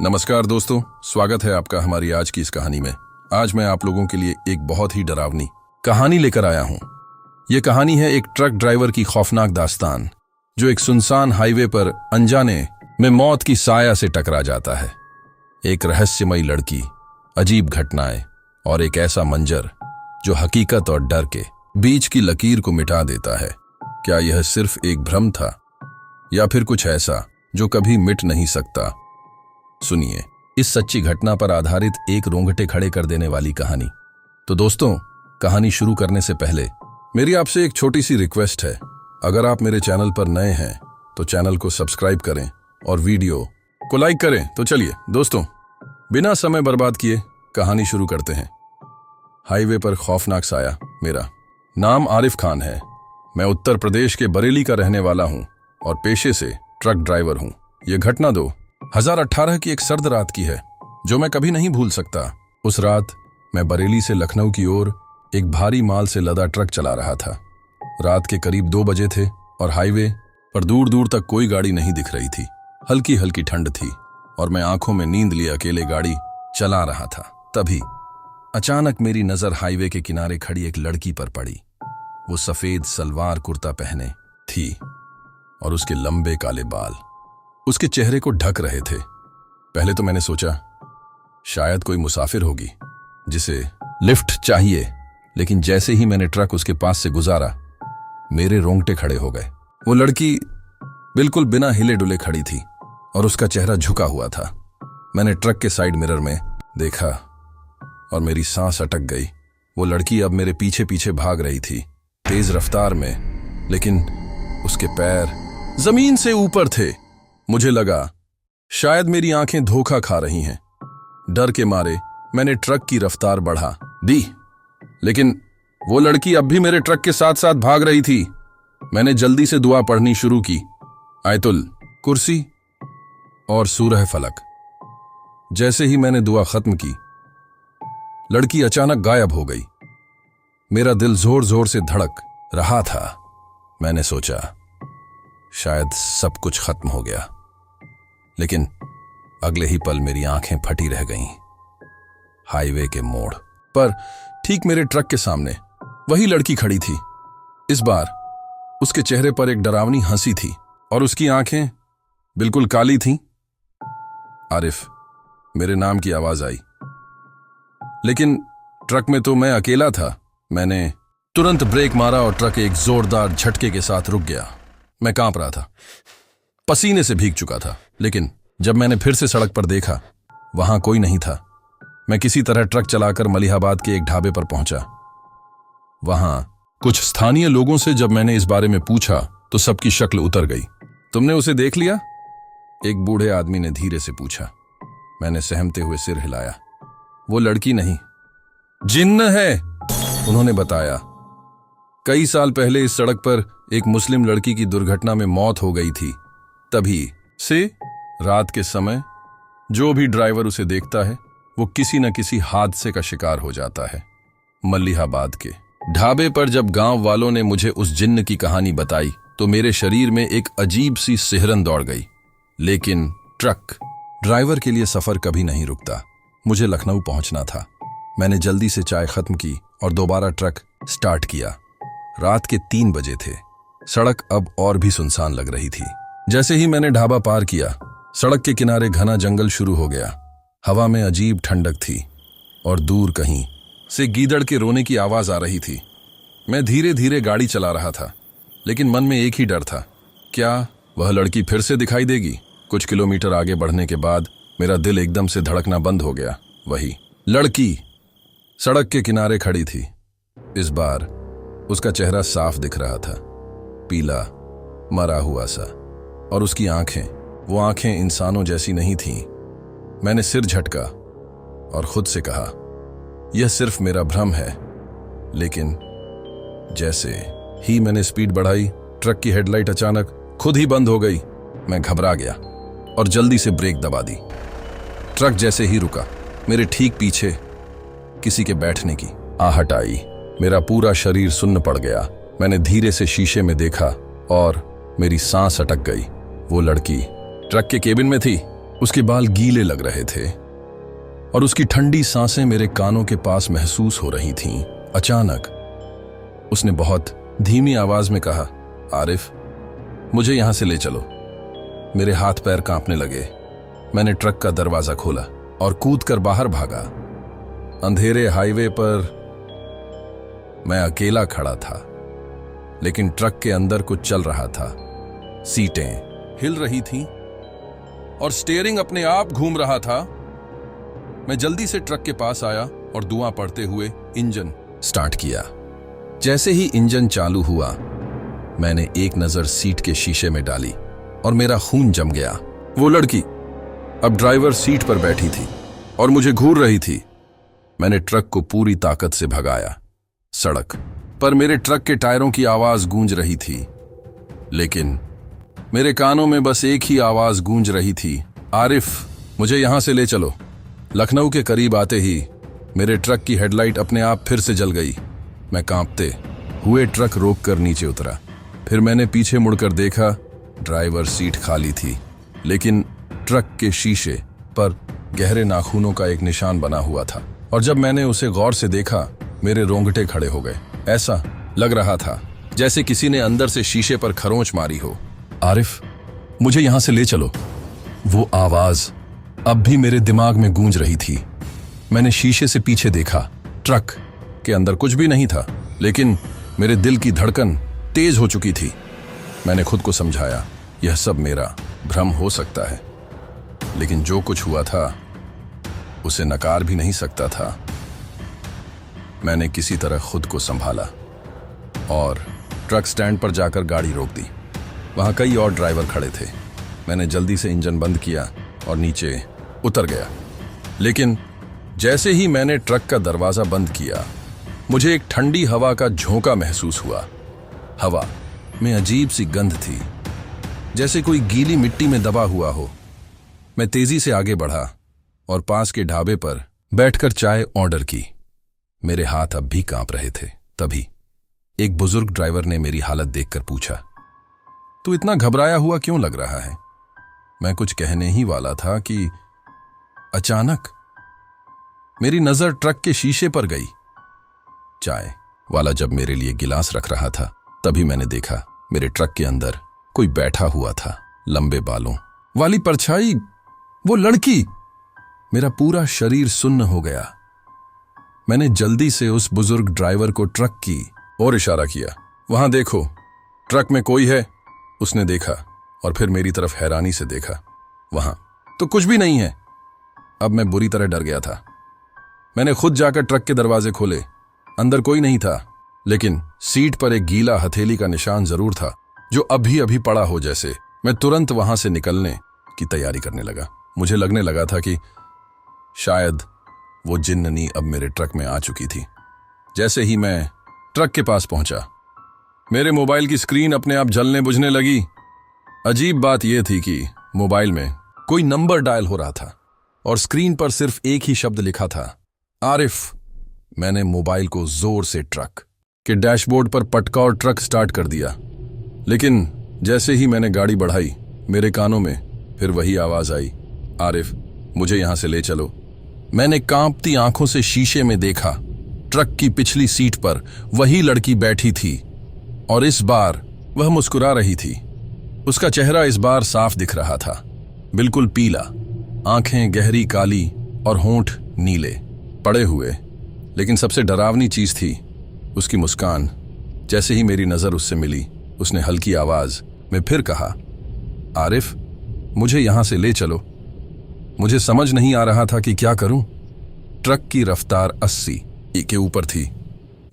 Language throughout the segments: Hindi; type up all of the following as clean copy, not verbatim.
नमस्कार दोस्तों, स्वागत है आपका हमारी आज की इस कहानी में। आज मैं आप लोगों के लिए एक बहुत ही डरावनी कहानी लेकर आया हूं। यह कहानी है एक ट्रक ड्राइवर की खौफनाक दास्तान, जो एक सुनसान हाईवे पर अनजाने में मौत की साया से टकरा जाता है। एक रहस्यमयी लड़की, अजीब घटनाएं और एक ऐसा मंजर जो हकीकत और डर के बीच की लकीर को मिटा देता है। क्या यह सिर्फ एक भ्रम था या फिर कुछ ऐसा जो कभी मिट नहीं सकता? सुनिए इस सच्ची घटना पर आधारित एक रोंगटे खड़े कर देने वाली कहानी। तो दोस्तों, कहानी शुरू करने से पहले मेरी आपसे एक छोटी सी रिक्वेस्ट है। अगर आप मेरे चैनल पर नए हैं तो चैनल को सब्सक्राइब करें और वीडियो को लाइक करें। तो चलिए दोस्तों, बिना समय बर्बाद किए कहानी शुरू करते हैं। हाईवे पर खौफनाक साया। मेरा नाम आरिफ खान है। मैं उत्तर प्रदेश के बरेली का रहने वाला हूं और पेशे से ट्रक ड्राइवर हूं। यह घटना 2018 की एक सर्द रात की है, जो मैं कभी नहीं भूल सकता। उस रात मैं बरेली से लखनऊ की ओर एक भारी माल से लदा ट्रक चला रहा था। रात के करीब 2 बजे थे और हाईवे पर दूर दूर तक कोई गाड़ी नहीं दिख रही थी। हल्की हल्की ठंड थी और मैं आंखों में नींद लिए अकेले गाड़ी चला रहा था। तभी अचानक मेरी नजर हाईवे के किनारे खड़ी एक लड़की पर पड़ी। वो सफेद सलवार कुर्ता पहने थी और उसके लंबे काले बाल उसके चेहरे को ढक रहे थे। पहले तो मैंने सोचा शायद कोई मुसाफिर होगी जिसे लिफ्ट चाहिए, लेकिन जैसे ही मैंने ट्रक उसके पास से गुजारा, मेरे रोंगटे खड़े हो गए। वो लड़की बिल्कुल बिना हिले डुले खड़ी थी और उसका चेहरा झुका हुआ था। मैंने ट्रक के साइड मिरर में देखा और मेरी सांस अटक गई। वो लड़की अब मेरे पीछे पीछे भाग रही थी, तेज रफ्तार में, लेकिन उसके पैर जमीन से ऊपर थे। मुझे लगा शायद मेरी आंखें धोखा खा रही हैं। डर के मारे मैंने ट्रक की रफ्तार बढ़ा दी, लेकिन वो लड़की अब भी मेरे ट्रक के साथ साथ भाग रही थी। मैंने जल्दी से दुआ पढ़नी शुरू की, आयतुल कुर्सी और सूरह फलक। जैसे ही मैंने दुआ खत्म की, लड़की अचानक गायब हो गई। मेरा दिल जोर जोर से धड़क रहा था। मैंने सोचा शायद सब कुछ खत्म हो गया, लेकिन अगले ही पल मेरी आंखें फटी रह गईं। हाईवे के मोड़ पर ठीक मेरे ट्रक के सामने वही लड़की खड़ी थी। इस बार उसके चेहरे पर एक डरावनी हंसी थी और उसकी आंखें बिल्कुल काली थीं। आरिफ, मेरे नाम की आवाज आई, लेकिन ट्रक में तो मैं अकेला था। मैंने तुरंत ब्रेक मारा और ट्रक एक जोरदार झटके के साथ रुक गया। मैं कांप रहा था, पसीने से भीग चुका था, लेकिन जब मैंने फिर से सड़क पर देखा, वहां कोई नहीं था। मैं किसी तरह ट्रक चलाकर मलिहाबाद के एक ढाबे पर पहुंचा। वहां कुछ स्थानीय लोगों से जब मैंने इस बारे में पूछा तो सबकी शक्ल उतर गई। तुमने उसे देख लिया? एक बूढ़े आदमी ने धीरे से पूछा। मैंने सहमते हुए सिर हिलाया। वो लड़की नहीं, जिन्न है, उन्होंने बताया। कई साल पहले इस सड़क पर एक मुस्लिम लड़की की दुर्घटना में मौत हो गई थी। तभी से रात के समय जो भी ड्राइवर उसे देखता है, वो किसी न किसी हादसे का शिकार हो जाता है। मलिहाबाद के ढाबे पर जब गांव वालों ने मुझे उस जिन्न की कहानी बताई तो मेरे शरीर में एक अजीब सी सिहरन दौड़ गई। लेकिन ट्रक ड्राइवर के लिए सफर कभी नहीं रुकता। मुझे लखनऊ पहुंचना था। मैंने जल्दी से चाय खत्म की और दोबारा ट्रक स्टार्ट किया। रात के 3 बजे थे। सड़क अब और भी सुनसान लग रही थी। जैसे ही मैंने ढाबा पार किया, सड़क के किनारे घना जंगल शुरू हो गया। हवा में अजीब ठंडक थी और दूर कहीं से गीदड़ के रोने की आवाज आ रही थी। मैं धीरे धीरे गाड़ी चला रहा था, लेकिन मन में एक ही डर था, क्या वह लड़की फिर से दिखाई देगी? कुछ किलोमीटर आगे बढ़ने के बाद मेरा दिल एकदम से धड़कना बंद हो गया। वही लड़की सड़क के किनारे खड़ी थी। इस बार उसका चेहरा साफ दिख रहा था, पीला, मरा हुआ सा, और उसकी आंखें, वो आंखें इंसानों जैसी नहीं थीं। मैंने सिर झटका और खुद से कहा, यह सिर्फ मेरा भ्रम है। लेकिन जैसे ही मैंने स्पीड बढ़ाई, ट्रक की हेडलाइट अचानक खुद ही बंद हो गई। मैं घबरा गया और जल्दी से ब्रेक दबा दी। ट्रक जैसे ही रुका, मेरे ठीक पीछे किसी के बैठने की आहट आई। मेरा पूरा शरीर सुन्न पड़ गया। मैंने धीरे से शीशे में देखा और मेरी सांस अटक गई। वो लड़की ट्रक के केबिन में थी। उसके बाल गीले लग रहे थे और उसकी ठंडी सांसें मेरे कानों के पास महसूस हो रही थीं। अचानक उसने बहुत धीमी आवाज में कहा, आरिफ, मुझे यहां से ले चलो। मेरे हाथ पैर कांपने लगे। मैंने ट्रक का दरवाजा खोला और कूदकर बाहर भागा। अंधेरे हाईवे पर मैं अकेला खड़ा था, लेकिन ट्रक के अंदर कुछ चल रहा था। सीटें हिल रही थीं और स्टीयरिंग अपने आप घूम रहा था। मैं जल्दी से ट्रक के पास आया और धुआं पड़ते हुए इंजन स्टार्ट किया। जैसे ही इंजन चालू हुआ, मैंने एक नजर सीट के शीशे में डाली और मेरा खून जम गया। वो लड़की अब ड्राइवर सीट पर बैठी थी और मुझे घूर रही थी। मैंने ट्रक को पूरी ताकत से भगाया। सड़क पर मेरे ट्रक के टायरों की आवाज गूंज रही थी, लेकिन मेरे कानों में बस एक ही आवाज गूंज रही थी, आरिफ, मुझे यहां से ले चलो। लखनऊ के करीब आते ही मेरे ट्रक की हेडलाइट अपने आप फिर से जल गई। मैं कांपते हुए ट्रक रोककर नीचे उतरा। फिर मैंने पीछे मुड़कर देखा। ड्राइवर सीट खाली थी, लेकिन ट्रक के शीशे पर गहरे नाखूनों का एक निशान बना हुआ था। और जब मैंने उसे गौर से देखा, मेरे रोंगटे खड़े हो गए। ऐसा लग रहा था जैसे किसी ने अंदर से शीशे पर खरोंच मारी हो। आरिफ, मुझे यहां से ले चलो। वो आवाज अब भी मेरे दिमाग में गूंज रही थी। मैंने शीशे से पीछे देखा। ट्रक के अंदर कुछ भी नहीं था, लेकिन मेरे दिल की धड़कन तेज हो चुकी थी। मैंने खुद को समझाया, यह सब मेरा भ्रम हो सकता है, लेकिन जो कुछ हुआ था उसे नकार भी नहीं सकता था। मैंने किसी तरह खुद को संभाला और ट्रक स्टैंड पर जाकर गाड़ी रोक दी। वहां कई और ड्राइवर खड़े थे। मैंने जल्दी से इंजन बंद किया और नीचे उतर गया। लेकिन जैसे ही मैंने ट्रक का दरवाजा बंद किया, मुझे एक ठंडी हवा का झोंका महसूस हुआ। हवा में अजीब सी गंध थी, जैसे कोई गीली मिट्टी में दबा हुआ हो। मैं तेजी से आगे बढ़ा और पास के ढाबे पर बैठकर चाय ऑर्डर की। मेरे हाथ अब भी कांप रहे थे। तभी एक बुजुर्ग ड्राइवर ने मेरी हालत देखकर पूछा, तू इतना घबराया हुआ क्यों लग रहा है? मैं कुछ कहने ही वाला था कि अचानक मेरी नजर ट्रक के शीशे पर गई। चाय वाला जब मेरे लिए गिलास रख रहा था, तभी मैंने देखा मेरे ट्रक के अंदर कोई बैठा हुआ था। लंबे बालों वाली परछाई, वो लड़की। मेरा पूरा शरीर सुन्न हो गया। मैंने जल्दी से उस बुजुर्ग ड्राइवर को ट्रक की ओर इशारा किया। वहां देखो, ट्रक में कोई है। उसने देखा और फिर मेरी तरफ हैरानी से देखा। वहां तो कुछ भी नहीं है। अब मैं बुरी तरह डर गया था। मैंने खुद जाकर ट्रक के दरवाजे खोले। अंदर कोई नहीं था, लेकिन सीट पर एक गीला हथेली का निशान जरूर था, जो अभी अभी पड़ा हो जैसे। मैं तुरंत वहां से निकलने की तैयारी करने लगा। मुझे लगने लगा था कि शायद वो जिन्ननी अब मेरे ट्रक में आ चुकी थी। जैसे ही मैं ट्रक के पास पहुंचा, मेरे मोबाइल की स्क्रीन अपने आप जलने बुझने लगी। अजीब बात यह थी कि मोबाइल में कोई नंबर डायल हो रहा था और स्क्रीन पर सिर्फ एक ही शब्द लिखा था, आरिफ। मैंने मोबाइल को जोर से ट्रक के डैशबोर्ड पर पटका और ट्रक स्टार्ट कर दिया। लेकिन जैसे ही मैंने गाड़ी बढ़ाई, मेरे कानों में फिर वही आवाज आई, आरिफ, मुझे यहां से ले चलो। मैंने कांपती आंखों से शीशे में देखा। ट्रक की पिछली सीट पर वही लड़की बैठी थी और इस बार वह मुस्कुरा रही थी। उसका चेहरा इस बार साफ दिख रहा था, बिल्कुल पीला, आंखें गहरी काली और होंठ नीले पड़े हुए। लेकिन सबसे डरावनी चीज थी उसकी मुस्कान। जैसे ही मेरी नजर उससे मिली, उसने हल्की आवाज में फिर कहा, आरिफ, मुझे यहां से ले चलो। मुझे समझ नहीं आ रहा था कि क्या करूं। ट्रक की रफ्तार 80 के ऊपर थी,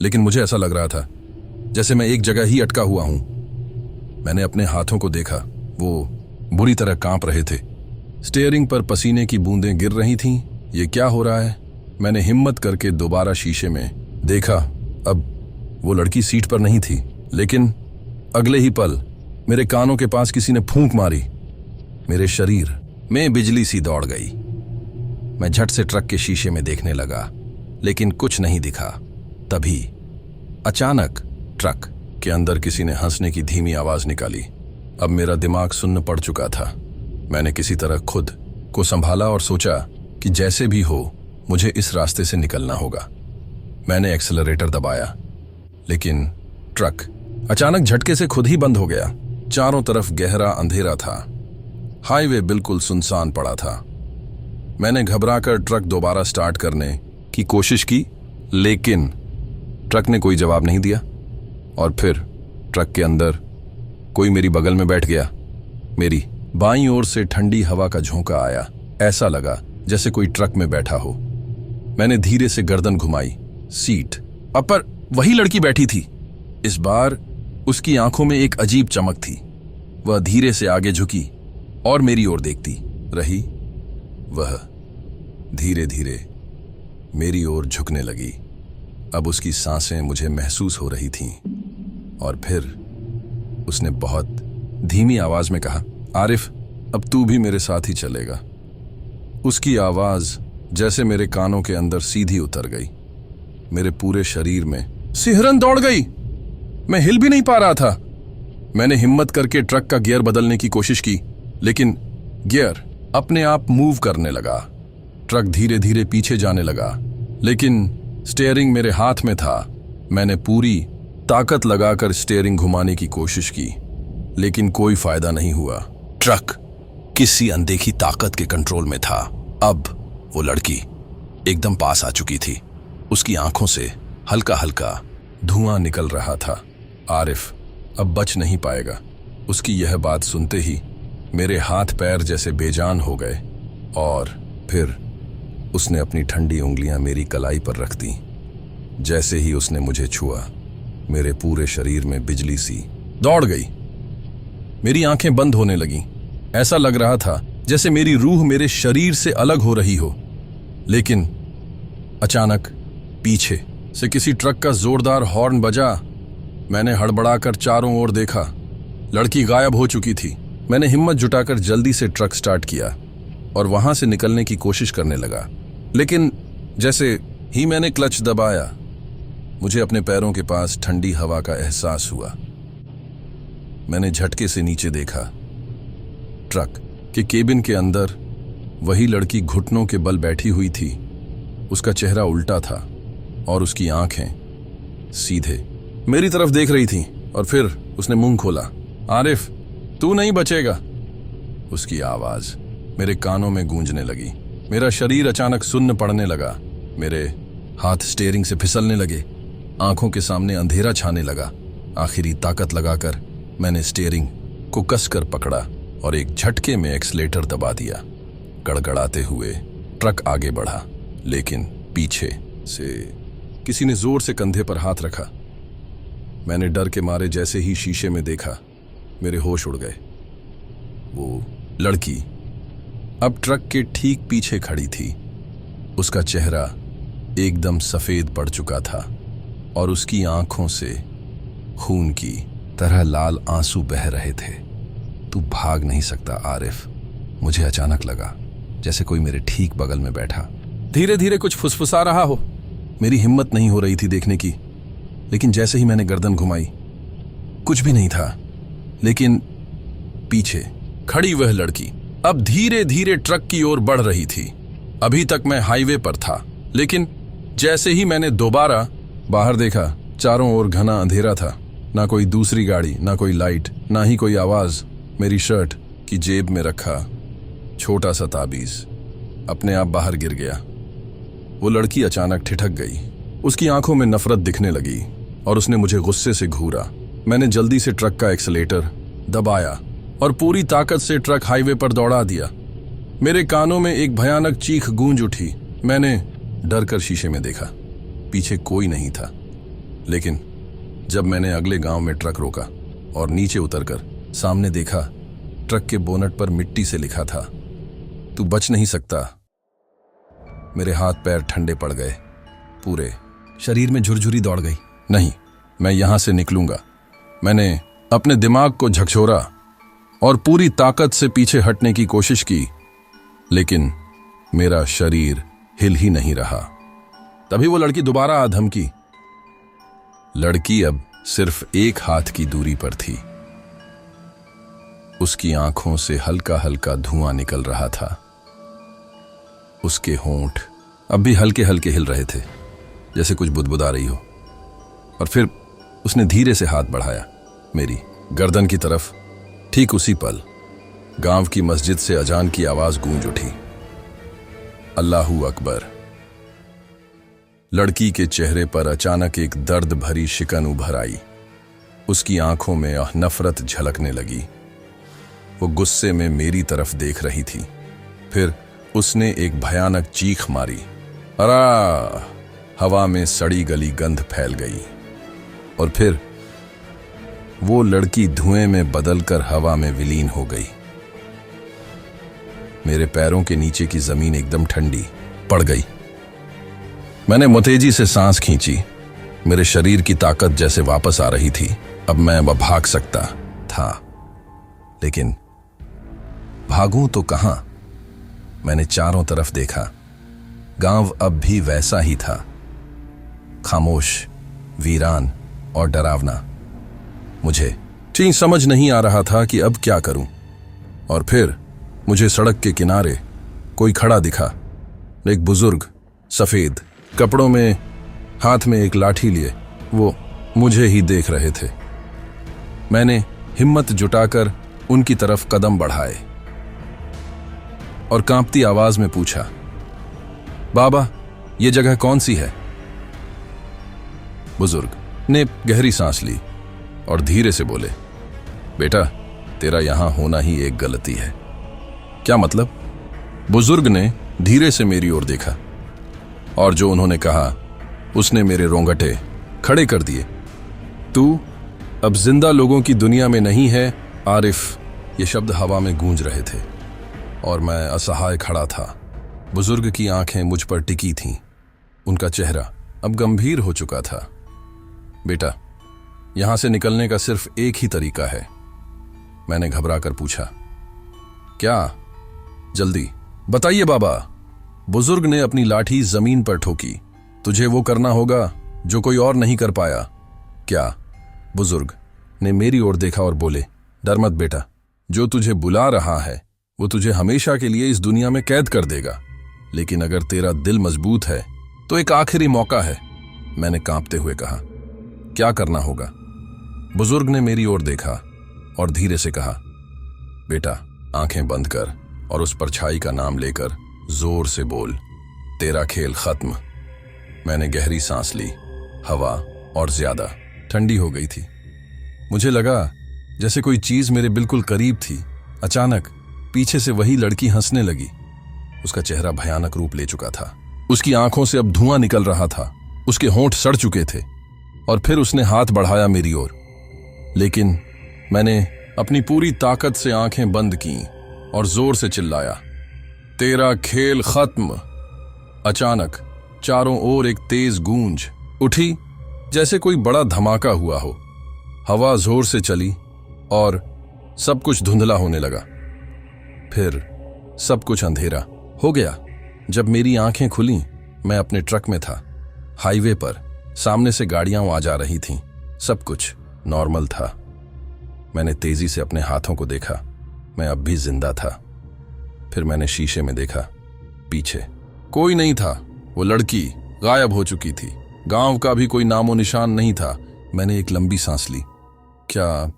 लेकिन मुझे ऐसा लग रहा था जैसे मैं एक जगह ही अटका हुआ हूं। मैंने अपने हाथों को देखा, वो बुरी तरह कांप रहे थे। स्टीयरिंग पर पसीने की बूंदें गिर रही थीं। ये क्या हो रहा है? मैंने हिम्मत करके दोबारा शीशे में देखा। अब वो लड़की सीट पर नहीं थी, लेकिन अगले ही पल मेरे कानों के पास किसी ने फूंक मारी। मेरे शरीर में बिजली सी दौड़ गई। मैं झट से ट्रक के शीशे में देखने लगा, लेकिन कुछ नहीं दिखा। तभी अचानक ट्रक के अंदर किसी ने हंसने की धीमी आवाज निकाली। अब मेरा दिमाग सुन्न पड़ चुका था। मैंने किसी तरह खुद को संभाला और सोचा कि जैसे भी हो मुझे इस रास्ते से निकलना होगा। मैंने एक्सेलरेटर दबाया, लेकिन ट्रक अचानक झटके से खुद ही बंद हो गया। चारों तरफ गहरा अंधेरा था। हाईवे बिल्कुल सुनसान पड़ा था। मैंने घबराकर ट्रक दोबारा स्टार्ट करने की कोशिश की, लेकिन ट्रक ने कोई जवाब नहीं दिया। और फिर ट्रक के अंदर कोई मेरी बगल में बैठ गया। मेरी बाईं ओर से ठंडी हवा का झोंका आया। ऐसा लगा जैसे कोई ट्रक में बैठा हो। मैंने धीरे से गर्दन घुमाई। सीट पर वही लड़की बैठी थी। इस बार उसकी आंखों में एक अजीब चमक थी। वह धीरे से आगे झुकी और मेरी ओर देखती रही। वह धीरे धीरे मेरी ओर झुकने लगी। अब उसकी सांसें मुझे महसूस हो रही थीं। और फिर उसने बहुत धीमी आवाज में कहा, आरिफ, अब तू भी मेरे साथ ही चलेगा। उसकी आवाज जैसे मेरे कानों के अंदर सीधी उतर गई। मेरे पूरे शरीर में सिहरन दौड़ गई। मैं हिल भी नहीं पा रहा था। मैंने हिम्मत करके ट्रक का गियर बदलने की कोशिश की, लेकिन गियर अपने आप मूव करने लगा। ट्रक धीरे धीरे पीछे जाने लगा, लेकिन स्टीयरिंग मेरे हाथ में था। मैंने पूरी ताकत लगाकर स्टीयरिंग घुमाने की कोशिश की, लेकिन कोई फायदा नहीं हुआ। ट्रक किसी अनदेखी ताकत के कंट्रोल में था। अब वो लड़की एकदम पास आ चुकी थी। उसकी आंखों से हल्का हल्का धुआं निकल रहा था। आरिफ अब बच नहीं पाएगा। उसकी यह बात सुनते ही मेरे हाथ पैर जैसे बेजान हो गए। और फिर उसने अपनी ठंडी उंगलियां मेरी कलाई पर रख दी। जैसे ही उसने मुझे छुआ, मेरे पूरे शरीर में बिजली सी दौड़ गई। मेरी आंखें बंद होने लगीं। ऐसा लग रहा था जैसे मेरी रूह मेरे शरीर से अलग हो रही हो। लेकिन अचानक पीछे से किसी ट्रक का जोरदार हॉर्न बजा। मैंने हड़बड़ाकर चारों ओर देखा। लड़की गायब हो चुकी थी। मैंने हिम्मत जुटाकर जल्दी से ट्रक स्टार्ट किया और वहां से निकलने की कोशिश करने लगा। लेकिन जैसे ही मैंने क्लच दबाया, मुझे अपने पैरों के पास ठंडी हवा का एहसास हुआ। मैंने झटके से नीचे देखा। ट्रक के केबिन के अंदर वही लड़की घुटनों के बल बैठी हुई थी। उसका चेहरा उल्टा था और उसकी आंखें सीधे मेरी तरफ देख रही थीं। और फिर उसने मुंह खोला। आरिफ, तू नहीं बचेगा। उसकी आवाज मेरे कानों में गूंजने लगी। मेरा शरीर अचानक सुन्न पड़ने लगा। मेरे हाथ स्टीयरिंग से फिसलने लगे। आंखों के सामने अंधेरा छाने लगा। आखिरी ताकत लगाकर मैंने स्टीयरिंग को कसकर पकड़ा और एक झटके में एक्सीलेटर दबा दिया। गड़गड़ाते हुए ट्रक आगे बढ़ा, लेकिन पीछे से किसी ने जोर से कंधे पर हाथ रखा। मैंने डर के मारे जैसे ही शीशे में देखा, मेरे होश उड़ गए। वो लड़की अब ट्रक के ठीक पीछे खड़ी थी। उसका चेहरा एकदम सफेद पड़ चुका था और उसकी आंखों से खून की तरह लाल आंसू बह रहे थे। तू भाग नहीं सकता आरिफ, मुझे अचानक लगा जैसे कोई मेरे ठीक बगल में बैठा धीरे धीरे कुछ फुसफुसा रहा हो। मेरी हिम्मत नहीं हो रही थी देखने की, लेकिन जैसे ही मैंने गर्दन घुमाई, कुछ भी नहीं था। लेकिन पीछे खड़ी वह लड़की अब धीरे धीरे ट्रक की ओर बढ़ रही थी। अभी तक मैं हाईवे पर था, लेकिन जैसे ही मैंने दोबारा बाहर देखा, चारों ओर घना अंधेरा था। ना कोई दूसरी गाड़ी, ना कोई लाइट, ना ही कोई आवाज। मेरी शर्ट की जेब में रखा छोटा सा ताबीज अपने आप बाहर गिर गया। वो लड़की अचानक ठिठक गई। उसकी आंखों में नफरत दिखने लगी और उसने मुझे गुस्से से घूरा। मैंने जल्दी से ट्रक का एक्सीलेटर दबाया और पूरी ताकत से ट्रक हाईवे पर दौड़ा दिया। मेरे कानों में एक भयानक चीख गूंज उठी। मैंने डर कर शीशे में देखा, पीछे कोई नहीं था। लेकिन जब मैंने अगले गांव में ट्रक रोका और नीचे उतरकर सामने देखा, ट्रक के बोनट पर मिट्टी से लिखा था, तू बच नहीं सकता। मेरे हाथ पैर ठंडे पड़ गए। पूरे शरीर में झुरझुरी दौड़ गई। नहीं, मैं यहां से निकलूंगा। मैंने अपने दिमाग को झकझोरा और पूरी ताकत से पीछे हटने की कोशिश की, लेकिन मेरा शरीर हिल ही नहीं रहा। तभी वो लड़की दोबारा आ धमकी। लड़की अब सिर्फ एक हाथ की दूरी पर थी। उसकी आंखों से हल्का हल्का धुआं निकल रहा था उसके होंठ अब भी हल्के हल्के हिल रहे थे, जैसे कुछ बुदबुदा रही हो। और फिर उसने धीरे से हाथ बढ़ाया मेरी गर्दन की तरफ। ठीक उसी पल गांव की मस्जिद से अजान की आवाज गूंज उठी, अल्लाहू अकबर। लड़की के चेहरे पर अचानक एक दर्द भरी शिकन उभर आई। उसकी आंखों में नफरत झलकने लगी। वो गुस्से में मेरी तरफ देख रही थी। फिर उसने एक भयानक चीख मारी। अरा! हवा में सड़ी गली गंध फैल गई और फिर वो लड़की धुएं में बदलकर हवा में विलीन हो गई। मेरे पैरों के नीचे की जमीन एकदम ठंडी पड़ गई। मैंने मुतेजी से सांस खींची। मेरे शरीर की ताकत जैसे वापस आ रही थी। अब मैं भाग सकता था, लेकिन भागूं तो कहां? मैंने चारों तरफ देखा। गांव अब भी वैसा ही था, खामोश, वीरान और डरावना। मुझे ठीक समझ नहीं आ रहा था कि अब क्या करूं। और फिर मुझे सड़क के किनारे कोई खड़ा दिखा। एक बुजुर्ग, सफेद कपड़ों में, हाथ में एक लाठी लिए। वो मुझे ही देख रहे थे। मैंने हिम्मत जुटाकर उनकी तरफ कदम बढ़ाए और कांपती आवाज में पूछा, बाबा, ये जगह कौन सी है? बुजुर्ग ने गहरी सांस ली और धीरे से बोले, बेटा, तेरा यहां होना ही एक गलती है। क्या मतलब? बुजुर्ग ने धीरे से मेरी ओर देखा और जो उन्होंने कहा उसने मेरे रोंगटे खड़े कर दिए। तू अब जिंदा लोगों की दुनिया में नहीं है, आरिफ। ये शब्द हवा में गूंज रहे थे और मैं असहाय खड़ा था। बुजुर्ग की आंखें मुझ पर टिकी थीं। उनका चेहरा अब गंभीर हो चुका था। बेटा, यहां से निकलने का सिर्फ एक ही तरीका है। मैंने घबराकर पूछा, क्या? जल्दी बताइए बाबा। बुजुर्ग ने अपनी लाठी जमीन पर ठोकी। तुझे वो करना होगा जो कोई और नहीं कर पाया। क्या? बुजुर्ग ने मेरी ओर देखा और बोले, डर मत बेटा, जो तुझे बुला रहा है वो तुझे हमेशा के लिए इस दुनिया में कैद कर देगा। लेकिन अगर तेरा दिल मजबूत है तो एक आखिरी मौका है। मैंने कांपते हुए कहा, क्या करना होगा? बुजुर्ग ने मेरी ओर देखा और धीरे से कहा, बेटा, आंखें बंद कर और उस परछाई का नाम लेकर जोर से बोल, तेरा खेल खत्म। मैंने गहरी सांस ली। हवा और ज्यादा ठंडी हो गई थी। मुझे लगा जैसे कोई चीज मेरे बिल्कुल करीब थी। अचानक पीछे से वही लड़की हंसने लगी। उसका चेहरा भयानक रूप ले चुका था। उसकी आंखों से अब धुआं निकल रहा था। उसके होंठ सड़ चुके थे। और फिर उसने हाथ बढ़ाया मेरी ओर, लेकिन मैंने अपनी पूरी ताकत से आंखें बंद की और जोर से चिल्लाया, तेरा खेल खत्म। अचानक चारों ओर एक तेज गूंज उठी, जैसे कोई बड़ा धमाका हुआ हो। हवा जोर से चली और सब कुछ धुंधला होने लगा। फिर सब कुछ अंधेरा हो गया। जब मेरी आंखें खुली, मैं अपने ट्रक में था। हाईवे पर सामने से गाड़ियां आ जा रही थीं। सब कुछ नॉर्मल था। मैंने तेजी से अपने हाथों को देखा। मैं अब भी जिंदा था। फिर मैंने शीशे में देखा। पीछे कोई नहीं था। वो लड़की गायब हो चुकी थी। गांव का भी कोई नामो निशान नहीं था। मैंने एक लंबी सांस ली। क्या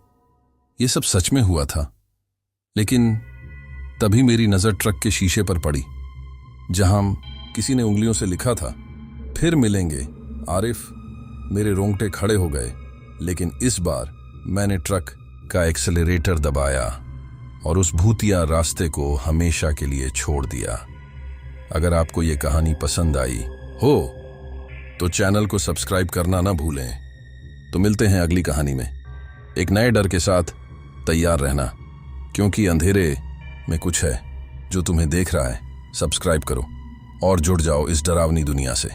ये सब सच में हुआ था? लेकिन तभी मेरी नजर ट्रक के शीशे पर पड़ी, जहां किसी ने उंगलियों से लिखा था, फिर मिलेंगे आरिफ। मेरे रोंगटे खड़े हो गए, लेकिन इस बार मैंने ट्रक का एक्सेलरेटर दबाया और उस भूतिया रास्ते को हमेशा के लिए छोड़ दिया। अगर आपको ये कहानी पसंद आई हो तो चैनल को सब्सक्राइब करना ना भूलें। तो मिलते हैं अगली कहानी में। एक नए डर के साथ तैयार रहना, क्योंकि अंधेरे में कुछ है जो तुम्हें देख रहा है। सब्सक्राइब करो और जुड़ जाओ इस डरावनी दुनिया से।